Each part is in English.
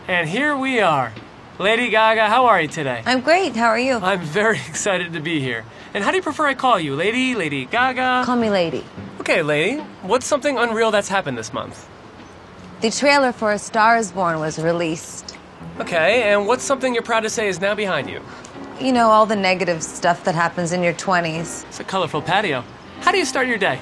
And here we are. Lady Gaga, how are you today? I'm great. How are you? I'm very excited to be here. And how do you prefer I call you? Lady, Lady Gaga? Call me Lady. Okay, Lady. What's something unreal that's happened this month? The trailer for A Star is Born was released. Okay, and what's something you're proud to say is now behind you? You know, all the negative stuff that happens in your 20s. It's a colorful patio. How do you start your day?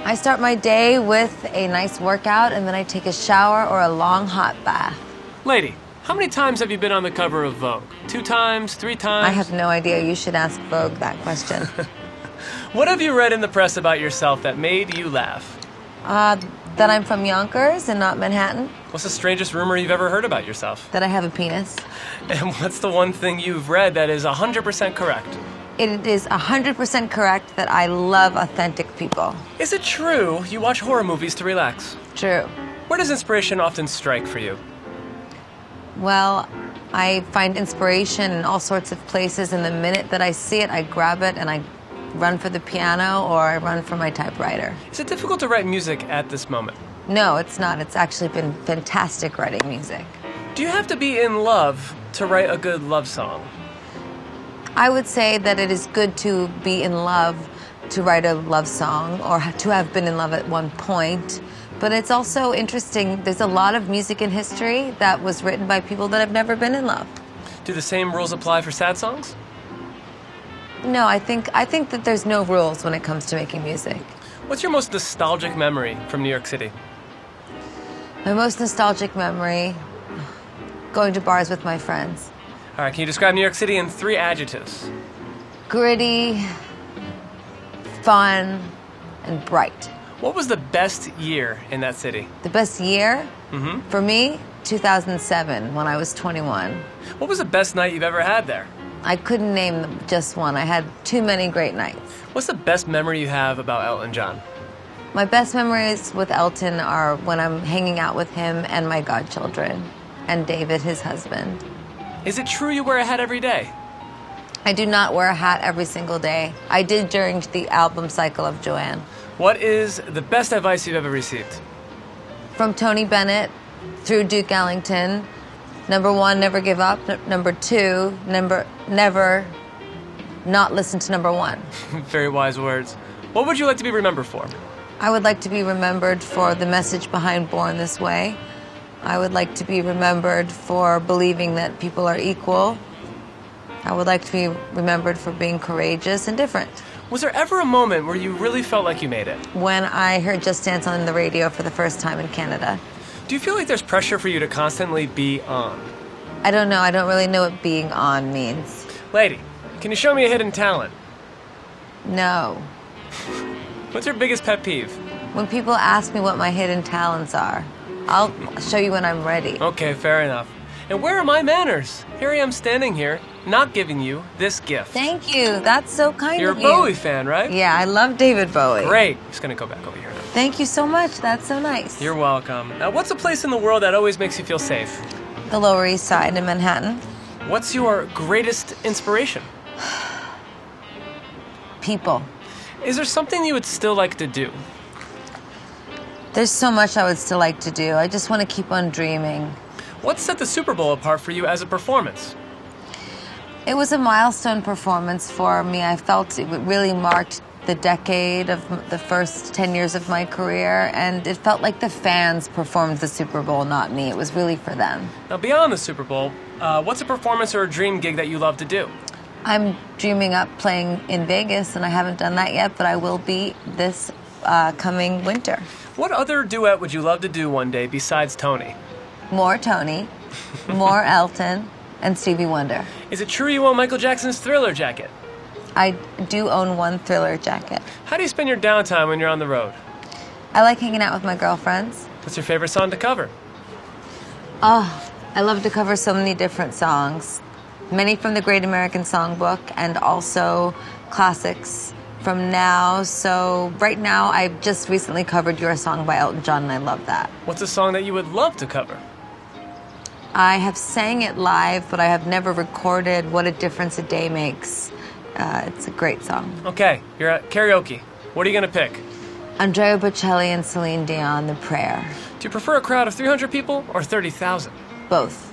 I start my day with a nice workout, and then I take a shower or a long hot bath. Lady, how many times have you been on the cover of Vogue? 2 times? 3 times? I have no idea. You should ask Vogue that question. What have you read in the press about yourself that made you laugh? That I'm from Yonkers and not Manhattan. What's the strangest rumor you've ever heard about yourself? That I have a penis. And what's the one thing you've read that is 100% correct? It is 100% correct that I love authentic people. Is it true you watch horror movies to relax? True. Where does inspiration often strike for you? Well, I find inspiration in all sorts of places, and the minute that I see it, I grab it and I run for the piano or I run for my typewriter. Is it difficult to write music at this moment? No, it's not. It's actually been fantastic writing music. Do you have to be in love to write a good love song? I would say that it is good to be in love to write a love song or to have been in love at one point. But it's also interesting, there's a lot of music in history that was written by people that have never been in love. Do the same rules apply for sad songs? No, I think that there's no rules when it comes to making music. What's your most nostalgic memory from New York City? My most nostalgic memory, going to bars with my friends. All right, can you describe New York City in 3 adjectives? Gritty, fun, and bright. What was the best year in that city? The best year? Mm-hmm. For me, 2007, when I was 21. What was the best night you've ever had there? I couldn't name just one. I had too many great nights. What's the best memory you have about Elton John? My best memories with Elton are when I'm hanging out with him and my godchildren, and David, his husband. Is it true you wear a hat every day? I do not wear a hat every single day. I did during the album cycle of Joanne. What is the best advice you've ever received? From Tony Bennett through Duke Ellington. Number 1, never give up. Number 2, never not listen to number 1. Very wise words. What would you like to be remembered for? I would like to be remembered for the message behind Born This Way. I would like to be remembered for believing that people are equal. I would like to be remembered for being courageous and different. Was there ever a moment where you really felt like you made it? When I heard Just Dance on the radio for the first time in Canada. Do you feel like there's pressure for you to constantly be on? I don't know. I don't really know what being on means. Lady, can you show me a hidden talent? No. What's your biggest pet peeve? When people ask me what my hidden talents are, I'll show you when I'm ready. Okay, fair enough. And where are my manners? Here I am standing here, not giving you this gift. Thank you. That's so kind You're of a you. Bowie fan, right? Yeah, I love David Bowie. Great. Just gonna go back over here now. Thank you so much. That's so nice. You're welcome. Now, what's a place in the world that always makes you feel safe? The Lower East Side in Manhattan. What's your greatest inspiration? People. Is there something you would still like to do? There's so much I would still like to do. I just want to keep on dreaming. What set the Super Bowl apart for you as a performance? It was a milestone performance for me. I felt it really marked the decade of the first 10 years of my career, and it felt like the fans performed the Super Bowl, not me. It was really for them. Now, beyond the Super Bowl, what's a performance or a dream gig that you love to do? I'm dreaming up playing in Vegas, and I haven't done that yet, but I will be this coming winter. What other duet would you love to do one day besides Tony? More Tony, more Elton, and Stevie Wonder. Is it true you own Michael Jackson's Thriller jacket? I do own one Thriller jacket. How do you spend your downtime when you're on the road? I like hanging out with my girlfriends. What's your favorite song to cover? Oh, I love to cover so many different songs. Many from the Great American Songbook and also classics from now. So right now, I've just recently covered Your Song by Elton John, and I love that. What's a song that you would love to cover? I have sang it live, but I have never recorded What a Difference a Day Makes. It's a great song. Okay, you're at karaoke. What are you going to pick? Andrea Bocelli and Celine Dion, The Prayer. Do you prefer a crowd of 300 people or 30,000? Both.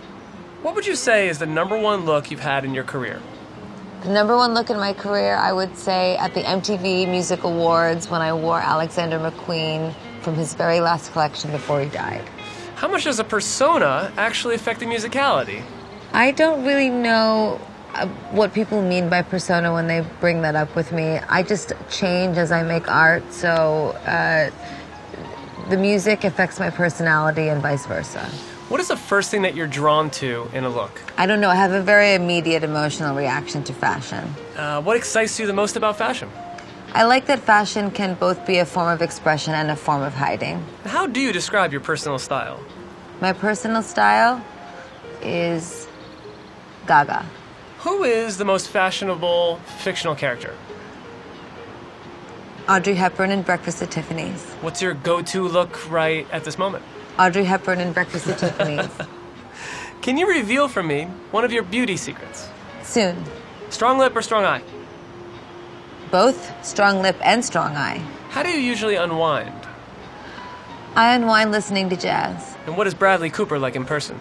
What would you say is the #1 look you've had in your career? The #1 look in my career, I would say, at the MTV Music Awards when I wore Alexander McQueen from his very last collection before he died. How much does a persona actually affect the musicality? I don't really know what people mean by persona when they bring that up with me. I just change as I make art, so the music affects my personality and vice versa. What is the first thing that you're drawn to in a look? I don't know. I have a very immediate emotional reaction to fashion. What excites you the most about fashion? I like that fashion can both be a form of expression and a form of hiding. How do you describe your personal style? My personal style is Gaga. Who is the most fashionable fictional character? Audrey Hepburn in Breakfast at Tiffany's. What's your go-to look right at this moment? Audrey Hepburn in Breakfast at Tiffany's. Can you reveal for me one of your beauty secrets? Soon. Strong lip or strong eye? Both strong lip and strong eye. How do you usually unwind? I unwind listening to jazz. And what is Bradley Cooper like in person?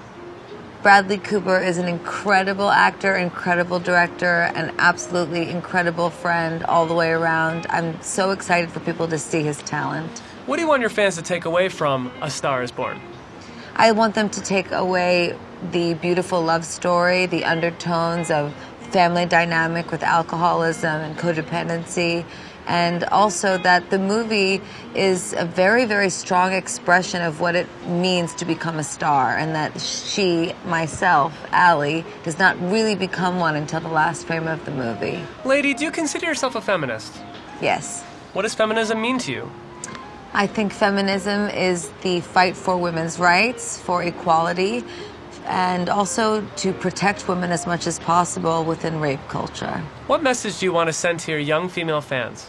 Bradley Cooper is an incredible actor, incredible director, an absolutely incredible friend all the way around. I'm so excited for people to see his talent. What do you want your fans to take away from A Star is Born? I want them to take away the beautiful love story, the undertones of family dynamic with alcoholism and codependency, and also that the movie is a very, very strong expression of what it means to become a star, and that she, myself, Allie, does not really become one until the last frame of the movie. Lady, do you consider yourself a feminist? Yes. What does feminism mean to you? I think feminism is the fight for women's rights, for equality, and also to protect women as much as possible within rape culture. What message do you want to send to your young female fans?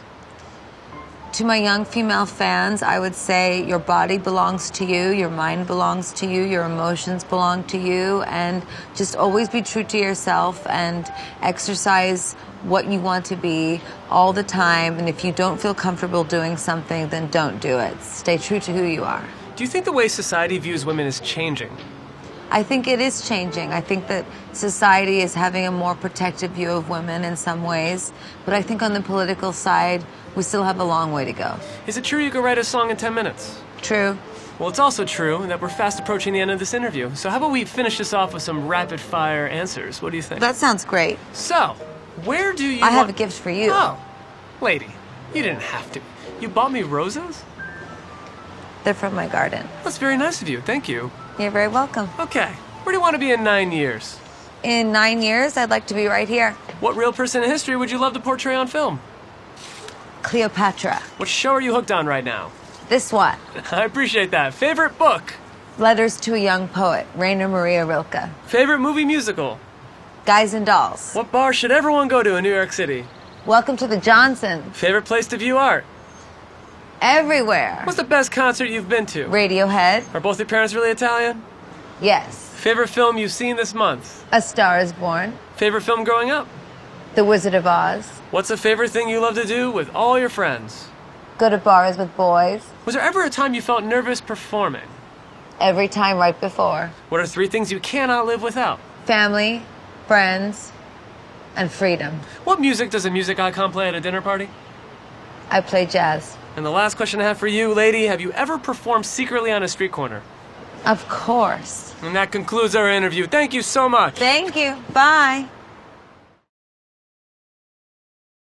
To my young female fans, I would say your body belongs to you, your mind belongs to you, your emotions belong to you, and just always be true to yourself and exercise what you want to be all the time. And if you don't feel comfortable doing something, then don't do it. Stay true to who you are. Do you think the way society views women is changing? I think it is changing. I think that society is having a more protective view of women in some ways, but I think on the political side, we still have a long way to go. Is it true you could write a song in 10 minutes? True. Well, it's also true that we're fast approaching the end of this interview. So how about we finish this off with some rapid-fire answers? What do you think? That sounds great. So, where do you I have a gift for you. Oh, lady, you didn't have to. You bought me roses? They're from my garden. That's very nice of you. Thank you. You're very welcome. Okay, where do you want to be in 9 years? In 9 years, I'd like to be right here. What real person in history would you love to portray on film? Cleopatra. What show are you hooked on right now? This one. I appreciate that. Favorite book? Letters to a Young Poet, Rainer Maria Rilke. Favorite movie musical? Guys and Dolls. What bar should everyone go to in New York City? Welcome to the Johnsons. Favorite place to view art? Everywhere. What's the best concert you've been to? Radiohead. Are both your parents really Italian? Yes. Favorite film you've seen this month? A Star is Born. Favorite film growing up? The Wizard of Oz. What's a favorite thing you love to do with all your friends? Go to bars with boys. Was there ever a time you felt nervous performing? Every time right before. What are 3 things you cannot live without? Family, friends, and freedom. What music does a music icon play at a dinner party? I play jazz. And the last question I have for you, lady, have you ever performed secretly on a street corner? Of course. And that concludes our interview. Thank you so much. Thank you. Bye.